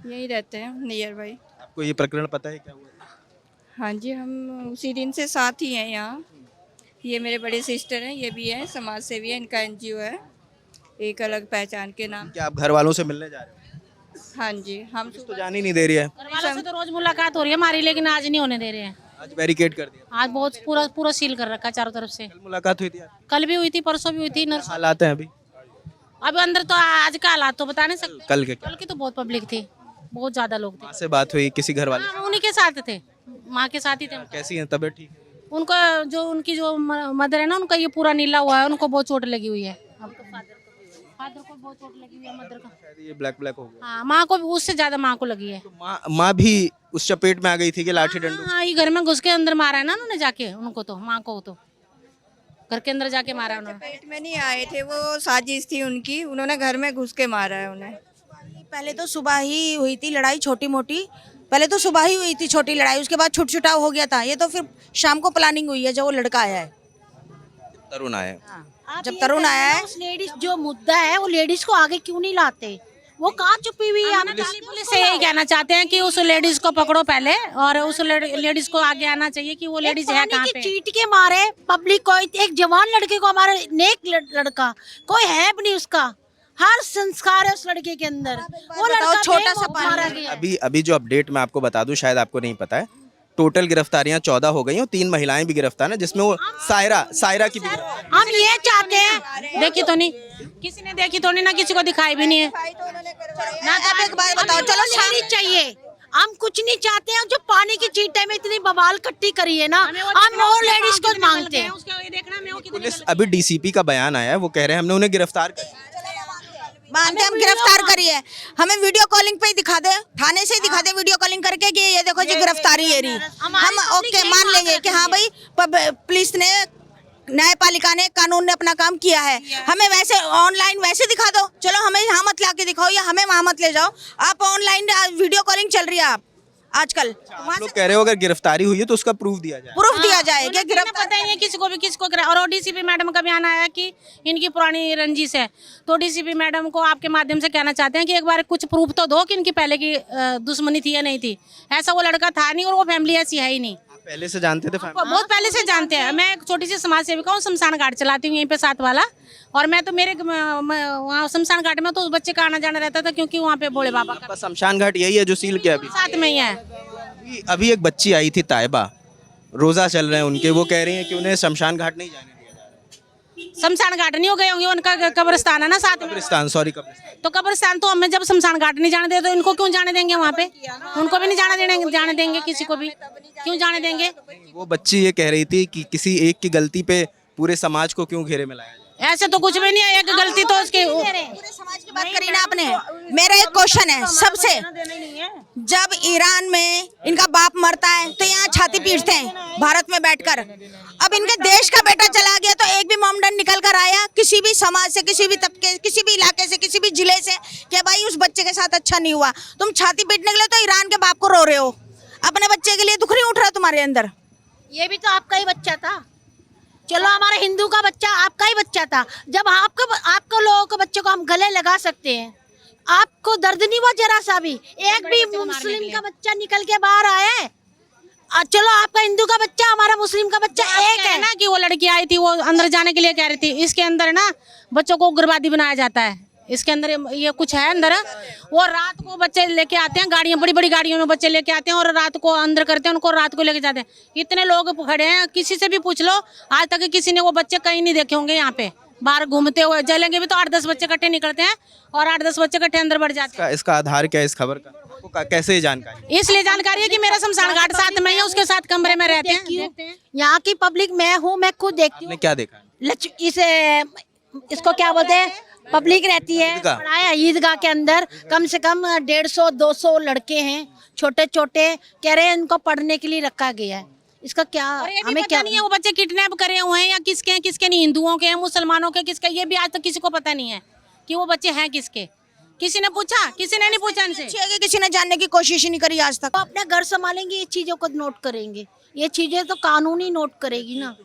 यहीं रहते हैं नियर बाई। आपको ये प्रकरण पता है क्या हुआ? हाँ जी, हम उसी दिन से साथ ही हैं यहाँ। ये मेरे बड़े सिस्टर हैं, ये भी हैं, समाज सेवी है, इनका एनजीओ है एक अलग पहचान के नाम। क्या आप घर वालों से मिलने जा रहे हो? हाँ जी, हम पुलिस तो जान ही नहीं दे रही है, वालों से तो रोज मुलाकात हो रही है हमारी, लेकिन आज नहीं होने दे रहे हैं। आज बैरिकेड कर दिया। आज बहुत पूरा पूरा सील कर रखा है चारों तरफ से। कल मुलाकात हुई थी आपकी? कल भी हुई थी, परसों भी हुई थी। क्या हालात हैं अभी? अब अंदर तो आज का हालात तो बता नहीं सकते। कल के क्या? कल की तो बहुत पब्लिक थी, बहुत ज्यादा लोग थे। माँ से बात हुई किसी घर वाले? हाँ, उन्हीं के साथ थे, माँ के साथ ही थे। कैसी है तबीयत? ठीक है। उनका जो उनकी जो मदर है ना, उनका ये पूरा नीला हुआ है, उनको बहुत चोट लगी हुई है। फादर को बहुत चोट लगी हुई है, मदर को। शायद ये ब्लैक ब्लैक हो गया। हाँ, माँ को उससे ज्यादा माँ को लगी है। तो माँ भी उस चपेट में आ गई थी कि लाठी डंडू? हाँ, ये घर में घुस के अंदर मारा है ना उन्होंने जाके, उनको तो माँ को तो घर के अंदर जाके मारा उन्होंने। पेट में नहीं आए थे, वो साजिश थी उनकी, उन्होंने घर में घुस के मारा है उन्हें। पहले तो सुबह ही हुई थी लड़ाई छोटी मोटी, पहले तो सुबह ही हुई थी छोटी लड़ाई, उसके बाद छुटछुटाव हो गया था। ये तो फिर शाम को प्लानिंग हुई है जब वो लड़का आया है, तरुण आए। जब तरुण आया है। उस लेडीज जो मुद्दा है, वो लेडीज को आगे क्यों नहीं लाते? वो कहाँ छुपी हुई है? पुलिस से यही कहना चाहते हैं कि उस लेडीज को पकड़ो पहले, और उस लेडीज को आगे आना चाहिए कि वो लेडीज है कहाँ पे। चीट के मारे पब्लिक को, एक जवान लड़के को, हमारे नेक लड़का, कोई है भी नहीं उसका, हर संस्कार है उस लड़के के अंदर। वो लड़का छोटा सा मारा गया। अभी जो अपडेट मैं आपको बता दूं, शायद आपको नहीं पता है, टोटल गिरफ्तारियां 14 हो गई हैं, 3 महिलाएं भी गिरफ्तार हैं, जिसमें वो सायरा की भी। हम ये चाहते हैं, देखी तो नहीं किसी ने, देखी तो नहीं ना, किसी को दिखाई भी नहीं है ना। आप एक बात बताओ, चलो लेडीज चाहिए, हम कुछ नहीं चाहते हैं। जो पानी की चीटे में इतनी बवाल इकट्ठी करी है ना, हम और लेडीज को मांगते हैं। पुलिस अभी डीसीपी का बयान आया है, वो कह रहे हैं हमने उन्हें गिरफ्तार कर। मानते हम गिरफ्तार करिए, हमें वीडियो कॉलिंग पे ही दिखा दे, थाने से ही दिखा दे वीडियो कॉलिंग करके कि ये देखो जी गिरफ्तारी ये रही। हम ओके मान लेंगे कि हाँ भाई पुलिस ने, न्यायपालिका ने, कानून ने अपना काम किया है। हमें वैसे ऑनलाइन वैसे दिखा दो, चलो हमें यहाँ मत लाके दिखाओ या हमें वहाँ मत ले जाओ। आप ऑनलाइन वीडियो कॉलिंग चल रही है आप आजकल, आप लोग कह रहे हो अगर गिरफ्तारी हुई है तो उसका प्रूफ दिया जाए। प्रूफ दिया जाए कि गिरफ्तार। पता ही नहीं किसी को भी, किसको। और डीसीपी मैडम का बयान आया कि इनकी पुरानी रंजिश है, तो डीसीपी मैडम को आपके माध्यम से कहना चाहते हैं कि एक बार कुछ प्रूफ तो दो कि इनकी पहले की दुश्मनी थी या नहीं थी। ऐसा वो लड़का था नहीं, और वो फैमिली ऐसी है ही नहीं। पहले से जानते थे? बहुत पहले से जानते हैं। मैं एक छोटी सी समाज सेविका हूँ, शमशान घाट चलाती हूँ यहीं पे साथ वाला, और मैं तो मेरे वहाँ शमशान घाट में तो उस बच्चे का आना जाना रहता था, क्योंकि वहाँ पे भोले बाबा का शमशान घाट यही है जो सील किया अभी साथ में ही है। अभी एक बच्ची आई थी ताइबा, रोजा चल रहे हैं उनके, वो कह रही है कि उन्हें शमशान घाट नहीं जाने दिया जा रहा। शमशान घाट नहीं हो गए होंगे, उनका कब्रिस्तान है ना साथ में। कब्रिस्तान, सॉरी कब्रिस्तान। तो कब्रिस्तान तो हमें जब शमशान घाट नहीं जाने दे तो इनको क्यों जाने देंगे वहाँ पे? उनको भी नहीं जाने देंगे, किसी को भी क्यों जाने देंगे? वो बच्ची ये कह रही थी कि किसी एक की गलती पे पूरे समाज को क्यों घेरे में लाया जाए। ऐसे तो कुछ भी नहीं है, एक गलती तो उसके पूरे समाज की बात करी ना आपने। मेरा एक क्वेश्चन है सबसे, जब ईरान में इनका बाप मरता है तो यहाँ छाती पीटते हैं भारत में बैठकर। अब इनके देश का बेटा चला गया तो एक भी मोमडन निकल कर आया किसी भी समाज से, किसी भी तबके, किसी भी इलाके से, किसी भी जिले से, कि भाई उस बच्चे के साथ अच्छा नहीं हुआ। तुम छाती पीटने के लिए तो ईरान के बाप को रो रहे हो, अपने बच्चे के लिए दुख नहीं उठ रहा तुम्हारे अंदर। ये भी तो आपका ही बच्चा था। चलो हमारे हिंदू का बच्चा आपका ही बच्चा था। जब आपको लोगों के बच्चे को हम गले लगा सकते हैं, आपको दर्द नहीं हुआ जरा सा भी? एक भी मुस्लिम का बच्चा निकल के बाहर आया है? चलो आपका हिंदू का बच्चा, हमारा मुस्लिम का बच्चा एक है ना। कि वो लड़की आई थी, वो अंदर जाने के लिए कह रही थी, इसके अंदर ना बच्चों को उग्रवादी बनाया जाता है, इसके अंदर ये कुछ है अंदर। वो रात को बच्चे लेके आते हैं, गाड़ियाँ, बड़ी बड़ी गाड़ियों में बच्चे लेके आते हैं और रात को अंदर करते हैं, उनको रात को लेके जाते हैं। इतने लोग खड़े हैं, किसी से भी पूछ लो, आज तक किसी ने वो बच्चे कहीं नहीं देखे होंगे यहाँ पे। बाहर घूमते हुए जलेंगे भी तो 8-10 बच्चे इकट्ठे निकलते हैं और 8-10 बच्चे इकट्ठे अंदर बढ़ जाते हैं। इसका आधार क्या है इस खबर का? आपको कैसे जानकारी? इसलिए जानकारी है कि मेरा शमशान घाट साथ में है, उसके साथ कमरे में रहते हैं। यहाँ की पब्लिक मैं हूँ, मैं खुद देखती हूँ। क्या देखा? इसको क्या बोलते हैं, पब्लिक रहती है बड़ा है ईदगाह के अंदर, कम से कम 150-200 लड़के हैं, छोटे छोटे, कह रहे हैं इनको पढ़ने के लिए रखा गया है। इसका क्या हमें क्या नहीं है? वो बच्चे किडनैप करे हुए हैं या किसके हैं, किसके नहीं, हिंदुओं के हैं, मुसलमानों के, किसके, ये भी आज तक किसी को पता नहीं है कि वो बच्चे हैं किसके। किसी ने पूछा? किसी ने नहीं पूछा इनसे। किसी ने जानने की कोशिश ही नहीं करी आज तक। वो अपने घर संभालेंगे, ये चीजों को नोट करेंगे, ये चीजें तो कानून ही नोट करेगी ना।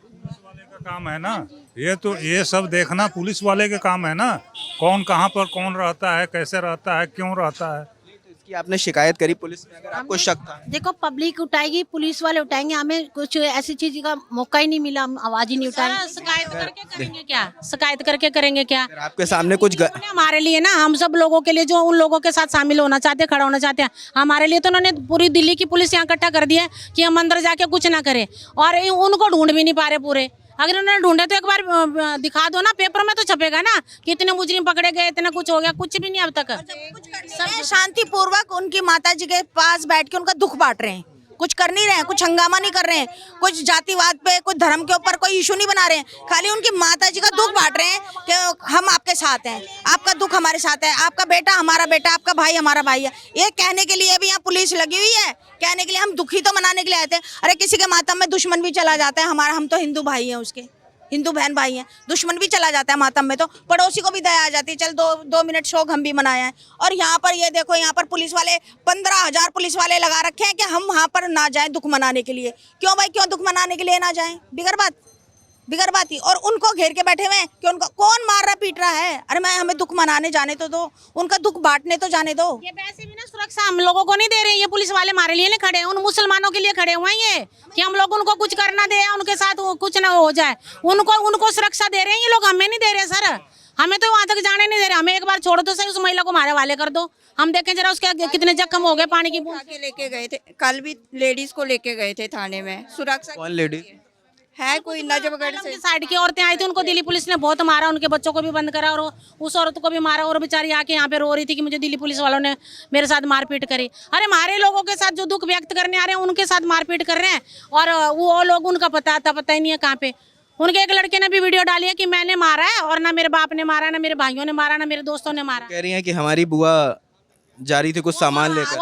काम है ना, ये सब देखना पुलिस वाले के काम है ना, कौन कहाँ पर कौन रहता है, कैसे रहता है, क्यों रहता है। इसकी आपने शिकायत करी पुलिस में, अगर आपको शक था? देखो पब्लिक उठाएगी, पुलिस वाले उठाएंगे, हमें कुछ ऐसी चीज का मौका ही नहीं मिला, हम आवाज ही नहीं उठाए। शिकायत करके करेंगे क्या? शिकायत करके करेंगे क्या? अगर आपके सामने कुछ हमारे लिए ना, हम सब लोगों के लिए जो उन लोगों के साथ शामिल होना चाहते हैं, खड़ा होना चाहते हैं, हमारे लिए तो उन्होंने पूरी दिल्ली की पुलिस यहाँ इकट्ठा कर दिया है कि हम अंदर जाके कुछ ना करें, और उनको ढूंढ भी नहीं पा रहे पूरे। अगर उन्होंने ढूंढे तो एक बार दिखा दो ना, पेपर में तो छपेगा ना कि इतने मुजरिम पकड़े गए, इतना कुछ हो गया, कुछ भी नहीं अब तक। सब शांतिपूर्वक उनकी माता जी के पास बैठ के उनका दुख बांट रहे हैं, कुछ कर नहीं रहे हैं, कुछ हंगामा नहीं कर रहे हैं, कुछ जातिवाद पे, कुछ धर्म के ऊपर कोई इशू नहीं बना रहे हैं, खाली उनकी माता जी का दुख बांट रहे हैं कि हम आपके साथ हैं, आपका दुख हमारे साथ है, आपका बेटा हमारा बेटा, आपका भाई हमारा भाई है। ये कहने के लिए भी यहाँ पुलिस लगी हुई है, कहने के लिए हम दुखी तो मनाने के लिए आए थे। अरे किसी के मातम में दुश्मन भी चला जाता है, हमारा, हम तो हिंदू भाई हैं उसके, हिंदू बहन भाई हैं, दुश्मन भी चला जाता है मातम में तो पड़ोसी को भी दया आ जाती है, चल दो मिनट शोक हम भी मनाए हैं। और यहाँ पर ये देखो, यहाँ पर पुलिस वाले 15,000 पुलिस वाले लगा रखे हैं कि हम वहाँ पर ना जाएं दुख मनाने के लिए। क्यों भाई, क्यों दुख मनाने के लिए ना जाएं? बिगर बात ही। और उनको घेर के बैठे हुए हैं कि उनको कौन मार रहा पीट रहा है। अरे मैं, हमें दुख मनाने जाने तो दो, उनका दुख बांटने तो जाने दो। ये वैसे भी ना सुरक्षा हम लोगों को नहीं दे रहे, ये पुलिस वाले हमारे लिए नहीं खड़े हैं, उन मुसलमानों के लिए खड़े हुए हैं ये, कि हम लोग उनको कुछ करना दे, उनके साथ कुछ ना हो जाए, उनको सुरक्षा दे रहे हैं ये लोग, हमें नहीं दे रहे सर। हमें तो वहाँ तक जाने नहीं दे रहे, हमें एक बार छोड़ दो सर, उस महिला को हमारे वाले कर दो, हम देखें जरा उसके कितने जख्म हो गए पानी की बूंद। लेके गए थे, कल भी लेडीज को लेके गए थे थाने में, सुरक्षा। कौन लेडी है? कोई नजफगढ़ से साइड की औरतें आई थी, उनको दिल्ली पुलिस ने बहुत मारा, उनके बच्चों को भी बंद करा, और उस औरत को भी मारा, और बेचारी आके यहाँ पे रो रही थी कि मुझे दिल्ली पुलिस वालों ने मेरे साथ मारपीट करी। अरे हमारे लोगों के साथ जो दुख व्यक्त करने आ रहे हैं उनके साथ मारपीट कर रहे हैं, और वो लोग, उनका पता ही नहीं है कहाँ पे। उनके एक लड़के ने भी वीडियो डाली है कि मैंने मारा है, और ना मेरे बाप ने मारा, ना मेरे भाइयों ने मारा, ना मेरे दोस्तों ने मारा। कह रही है कि हमारी बुआ जा रही थी कुछ सामान लेकर।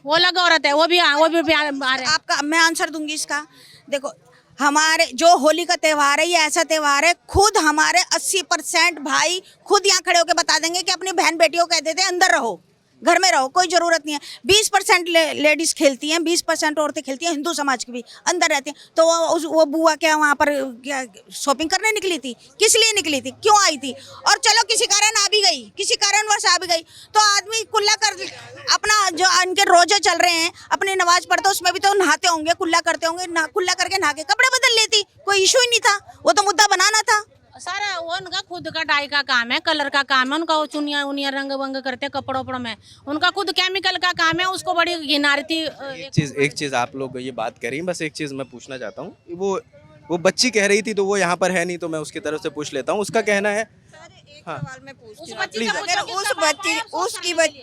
वो लगा औरत है, वो भी आपका मैं आंसर दूंगी इसका। देखो, हमारे जो होली का त्यौहार है, ये ऐसा त्यौहार है, खुद हमारे 80% भाई खुद यहाँ खड़े होकर बता देंगे कि अपनी बहन बेटियों को कहते थे अंदर रहो, घर में रहो, कोई ज़रूरत नहीं है। 20% लेडीज़ खेलती हैं, 20% औरतें खेलती हैं, हिंदू समाज की भी अंदर रहती हैं। तो वो बुआ क्या वहाँ पर क्या शॉपिंग करने निकली थी? किस लिए निकली थी? क्यों आई थी? और चलो किसी कारण आ भी गई, किसी कारणवश आ भी गई, तो आदमी कुल्ला कर अपना, जो इनके रोजे चल रहे हैं, अपनी नमाज पढ़ते, उसमें भी तो नहाते होंगे, कुल्ला करते होंगे, कुल्ला करके नहा के कपड़े बदल लेती, कोई इशू ही नहीं था, वो तो मुद्दा बनाना था। सारा वो उनका खुद का डाई का काम है, कलर का काम है उनका, वो चुनिया उनिया रंग वंग करते हैं कपड़ों में, उनका खुद केमिकल का काम है, उसको बड़ी घिनारती। एक चीज़ आप लोग ये बात करी, बस एक चीज़ मैं पूछना चाहता हूँ, वो बच्ची कह रही थी, तो वो यहाँ पर है नहीं, तो मैं उसकी तरफ से पूछ लेता हूँ, उसका कहना है। हाँ, सवाल मैं पूछती हूँ, अगर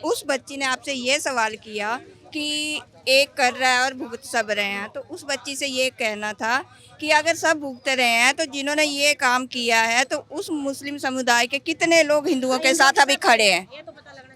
उस बच्ची ने आपसे ये सवाल किया कि एक कर रहा है और भुगत सब रहे हैं, तो उस बच्ची से ये कहना था कि अगर सब भुगत रहे हैं तो जिन्होंने ये काम किया है, तो उस मुस्लिम समुदाय के कितने लोग हिंदुओं के साथ अभी खड़े हैं?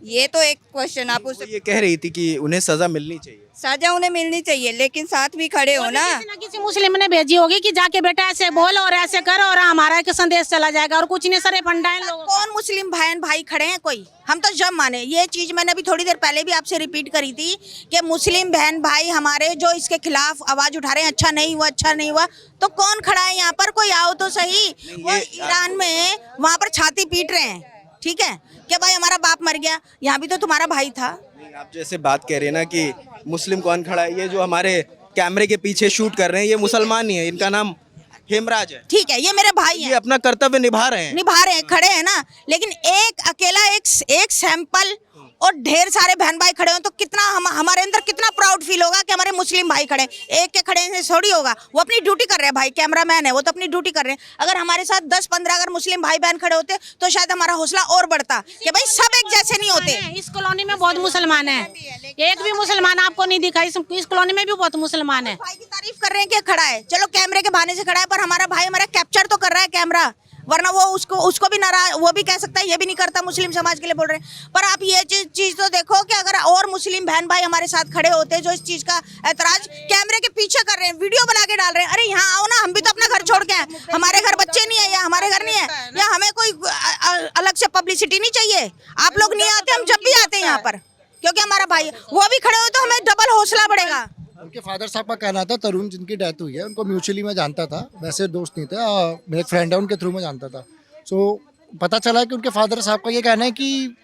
ये तो एक क्वेश्चन आप उससे। ये कह रही थी कि उन्हें सजा मिलनी चाहिए, सजा उन्हें मिलनी चाहिए, लेकिन साथ भी खड़े हो ना। किसी मुस्लिम ने भेजी होगी कि जाके बेटा ऐसे बोल और ऐसे कर, और हमारा एक संदेश चला जाएगा, और कुछ नहीं सर, फंडा है लोगों। कौन मुस्लिम बहन भाई खड़े हैं? कोई? हम तो जब माने ये चीज, मैंने अभी थोड़ी देर पहले भी आपसे रिपीट करी थी कि मुस्लिम बहन भाई हमारे जो इसके खिलाफ आवाज उठा रहे हैं, अच्छा नहीं हुआ, अच्छा नहीं हुआ, तो कौन खड़ा है यहाँ पर? कोई आओ तो सही। वो ईरान में वहाँ पर छाती पीट रहे हैं, ठीक है, कि भाई हमारा बाप मर गया, यहाँ भी तो तुम्हारा भाई था। आप जैसे बात कह रहे हैं ना कि मुस्लिम कौन खड़ा है, ये जो हमारे कैमरे के पीछे शूट कर रहे हैं, ये मुसलमान नहीं है, इनका नाम हेमराज है, ठीक है, ये मेरे भाई हैं, ये अपना कर्तव्य निभा रहे हैं, खड़े हैं ना। लेकिन एक अकेला एक सैंपल और ढेर सारे बहन भाई खड़े हो, तो कितना हमारे अंदर कितना प्राउड फील होगा कि हमारे मुस्लिम भाई खड़े। एक के खड़े से थोड़ी होगा, वो अपनी ड्यूटी कर रहे हैं, भाई कैमरामैन है, वो तो अपनी ड्यूटी कर रहे हैं। अगर हमारे साथ 10-15 अगर मुस्लिम भाई बहन खड़े होते तो शायद हमारा हौसला और बढ़ता कि भाई सब एक जैसे नहीं होते। इस कॉलोनी में बहुत मुसलमान है, एक भी मुसलमान आपको नहीं दिखा, इस कॉलोनी में भी बहुत मुसलमान है। भाई की तारीफ कर रहे हैं कि खड़ा है, चलो कैमरे के बहाने से खड़ा है, पर हमारा भाई हमारा कैप्चर तो कर रहा है कैमरा, वरना वो उसको भी नाराज, वो भी कह सकता है ये भी नहीं करता, मुस्लिम समाज के लिए बोल रहे हैं। पर आप ये चीज तो देखो कि अगर और मुस्लिम बहन भाई हमारे साथ खड़े होते जो इस चीज का ऐतराज कैमरे के पीछे कर रहे हैं, वीडियो बना के डाल रहे हैं, अरे यहाँ आओ ना, हम भी तो अपना घर छोड़ के हैं, हमारे घर बच्चे नहीं है, या हमारे घर नहीं है, या हमें कोई अलग से पब्लिसिटी नहीं चाहिए। आप लोग नहीं आते, हम जब भी आते हैं यहाँ पर, क्योंकि हमारा भाई वो भी खड़े हो तो हमें डबल हौसला बढ़ेगा। उनके फादर साहब का कहना था, तरुण जिनकी डेथ हुई है उनको म्यूचुअली मैं जानता था, वैसे दोस्त नहीं थे, मेरे एक फ्रेंड है उनके थ्रू मैं जानता था। सो पता चला कि उनके फादर साहब का ये कहना है कि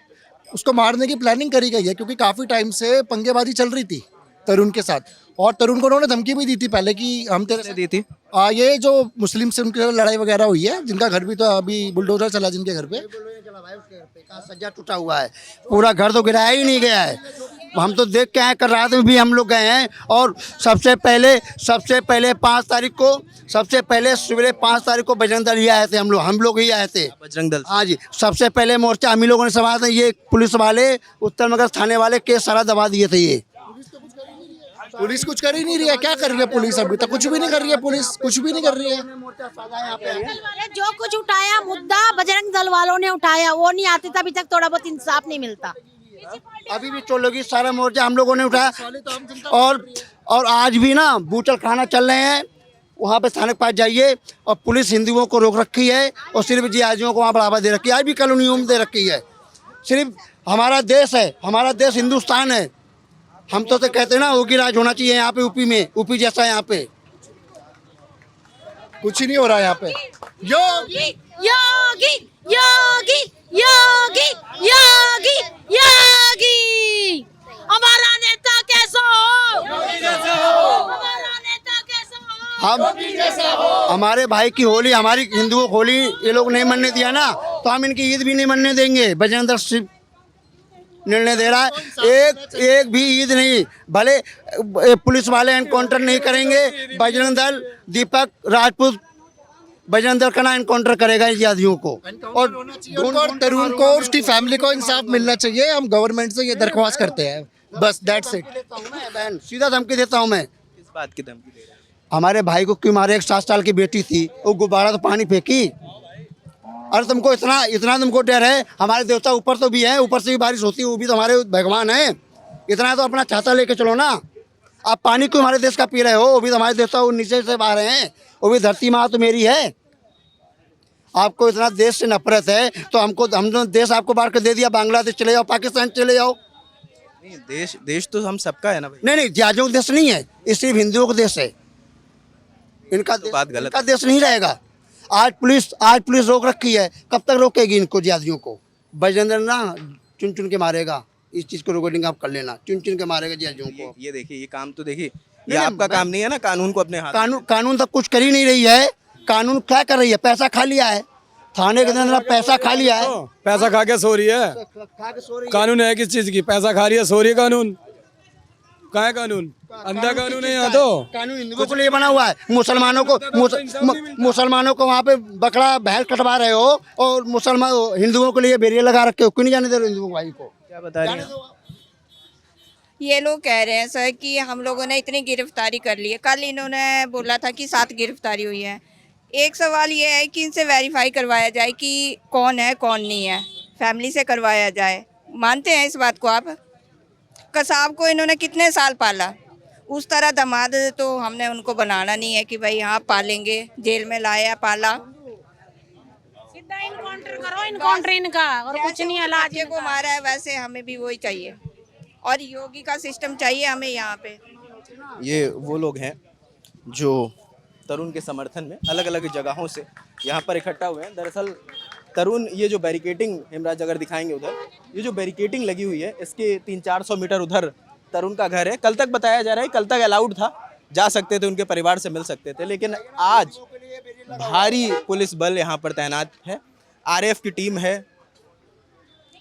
उसको मारने की प्लानिंग करी गई है, क्योंकि काफ़ी टाइम से पंगेबाजी चल रही थी तरुण के साथ, और तरुण को उन्होंने धमकी भी दी थी पहले कि हम तेरे दी थी। ये जो मुस्लिम से उनके लड़ाई वगैरह हुई है, जिनका घर भी तो अभी बुलडोजर चला जिनके घर पे, सज्जा टूटा हुआ है, पूरा घर तो गिराया ही नहीं गया है। हम तो देख के आए, कल रात में भी हम लोग गए हैं, और सबसे पहले 5 तारीख को, सबसे पहले सवेरे 5 तारीख को बजरंग दल ही आए थे, हम लोग ही आए थे, बजरंग दल। हाँ जी, सबसे पहले मोर्चा हम ही लोगों ने संभाला था। ये पुलिस वाले, उत्तर नगर थाने वाले केस सारा दबा दिए थे। ये पुलिस कुछ कर ही नहीं रही है। क्या कर रही है पुलिस? अभी तक कुछ भी नहीं कर रही है पुलिस, कुछ भी नहीं कर रही है। जो कुछ उठाया मुद्दा बजरंग दल वालों ने उठाया, वो नहीं आते तभी तक थोड़ा बहुत इंसाफ नहीं मिलता। अभी भी चोलोगी सारा मोर्चा हम लोगों ने उठाया, और आज भी ना बूचल खाना चल रहे हैं, वहाँ पे थाने के पास जाइए, और पुलिस हिंदुओं को रोक रखी है, और सिर्फ जिहादियों को वहाँ बढ़ावा दे रखी है। आज भी कॉलोनियों में दे रखी है। सिर्फ हमारा देश है, हमारा देश हिंदुस्तान है। हम तो कहते हैं ना, योगी राज होना चाहिए यहाँ पे, यूपी में, यूपी जैसा यहाँ पे कुछ ही नहीं हो रहा है यहाँ पे। योगी योगी योगी योगी योगी योगी हमारा नेता कैसा हो, हमारा नेता कैसा हो। हमारे भाई की होली, हमारी हिंदुओं को होली ये लोग नहीं मनने दिया ना, तो हम इनकी ईद भी नहीं मनने देंगे। बजरंग दल सिर्फ निर्णय दे रहा है, एक भी ईद नहीं, भले पुलिस वाले एनकाउंटर नहीं करेंगे, बजरंग दल, दीपक राजपूत बजरंग दल का ना एनकाउंटर करेगा जिहादियों को, और तरुण को, उसकी फैमिली को इंसाफ मिलना चाहिए। हम गवर्नमेंट से ये दरख्वास्त करते हैं, बस दैट्स इट। बहन सीधा धमकी देता हूँ मैं। किस बात की धमकी दे रहे हैं? हमारे भाई को क्यों मारे? एक 7 साल की बेटी थी, वो गुब्बारा तो पानी फेंकी। अरे तुमको इतना तुमको डर है? हमारे देवता ऊपर तो भी है, ऊपर से भी बारिश होती है, वो भी तो हमारे भगवान है। इतना तो अपना छाता लेके चलो ना। आप पानी क्यों हमारे देश का पी रहे हो? वो भी तो हमारे देवता नीचे से आ रहे हैं, वो भी धरती माँ तो मेरी है। आपको इतना देश से नफरत है तो हमने देश आपको बाहर कर दे दिया, बांग्लादेश चले जाओ, पाकिस्तान चले जाओ। नहीं, देश तो हम सबका है ना भाई। नहीं, जिहादियों का देश नहीं है, ये सिर्फ हिंदुओं का देश है। इनका तो बात गलत, इनका देश नहीं रहेगा। आज पुलिस रोक रखी है, कब तक रोकेगी इनको, जिहादियों को? बजरंग दल ना चुन चुन के मारेगा। इस चीज को रिकॉर्डिंग आप कर लेना, चुन चुन के मारेगा जिहादियों को। ये देखिए, ये काम तो देखिए, ये आपका काम नहीं है ना, कानून को अपने हाथ। कानून तक कुछ कर ही नहीं रही है। कानून क्या कर रही है? पैसा खा लिया है, थाने के अंदर पैसा खा लिया है। पैसा खा के सो रही है। कानून है किस चीज की? पैसा खा रही है, सो रही है। कानून कहाँ है? कानून अंधा कानून है यहाँ तो। कानून हिंदुओं के लिए बना हुआ है, मुसलमानों को वहाँ पे बकरा भैंस कटवा रहे हो, और हिंदुओं के लिए बैरियर लगा रखे हो। क्यों नहीं जाने दे रहे हिंदुओं भाई को? क्या बता रही हैं? ये लोग कह रहे हैं सर कि हम लोगों ने इतनी गिरफ्तारी कर ली है। कल इन्होंने बोला था कि 7 गिरफ्तारी हुई है। एक सवाल ये है कि इनसे वेरीफाई करवाया जाए कि कौन है कौन नहीं है, फैमिली से करवाया जाए। मानते हैं इस बात को आप? कसाब को इन्होंने कितने साल पाला, उस तरह दामाद तो हमने उनको बनाना नहीं है कि भाई हाँ पालेंगे, जेल में लाया पाला। सीधा इनकाउंटर करो, इनकाउंटर इनका, और कुछ नहीं। इलाज को मारा है वैसे हमें भी वही चाहिए, और योगी का सिस्टम चाहिए हमें यहाँ पे। ये वो लोग हैं जो तरुण के समर्थन में अलग अलग जगहों से यहाँ पर इकट्ठा हुए हैं। दरअसल तरुण, ये जो बैरिकेटिंग हेमराज अगर दिखाएंगे उधर, ये जो बैरिकेटिंग लगी हुई है, इसके 300-400 मीटर उधर तरुण का घर है। कल तक बताया जा रहा है, कल तक अलाउड था, जा सकते थे, उनके परिवार से मिल सकते थे, लेकिन आज भारी पुलिस बल यहाँ पर तैनात है। आरएएफ की टीम है,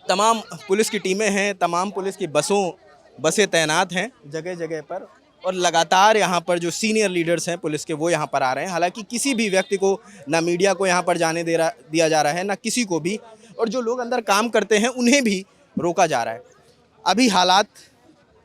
तमाम पुलिस की टीमें हैं, तमाम पुलिस की बसें तैनात हैं जगह जगह पर, और लगातार यहाँ पर जो सीनियर लीडर्स हैं पुलिस के वो यहाँ पर आ रहे हैं। हालांकि किसी भी व्यक्ति को, ना मीडिया को यहाँ पर जाने दिया जा रहा है, ना किसी को भी, और जो लोग अंदर काम करते हैं उन्हें भी रोका जा रहा है। अभी हालात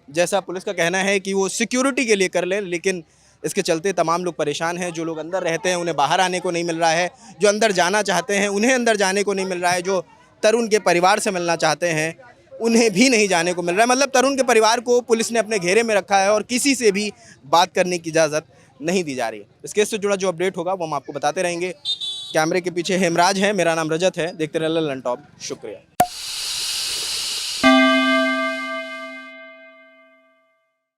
जैसा पुलिस का कहना है कि वो सिक्योरिटी के लिए कर लें, लेकिन इसके चलते तमाम लोग परेशान हैं। जो लोग अंदर रहते हैं उन्हें बाहर आने को नहीं मिल रहा है, जो अंदर जाना चाहते हैं उन्हें अंदर जाने को नहीं मिल रहा है, जो तरुण के परिवार से मिलना चाहते हैं उन्हें भी नहीं जाने को मिल रहा है। मतलब तरुण के परिवार को पुलिस ने अपने घेरे में रखा है और किसी से भी बात करने की इजाज़त नहीं दी जा रही है। इस केस से जुड़ा जो अपडेट होगा वो हम आपको बताते रहेंगे। कैमरे के पीछे हेमराज है, मेरा नाम रजत है। देखते रहिए ललन टॉप। शुक्रिया।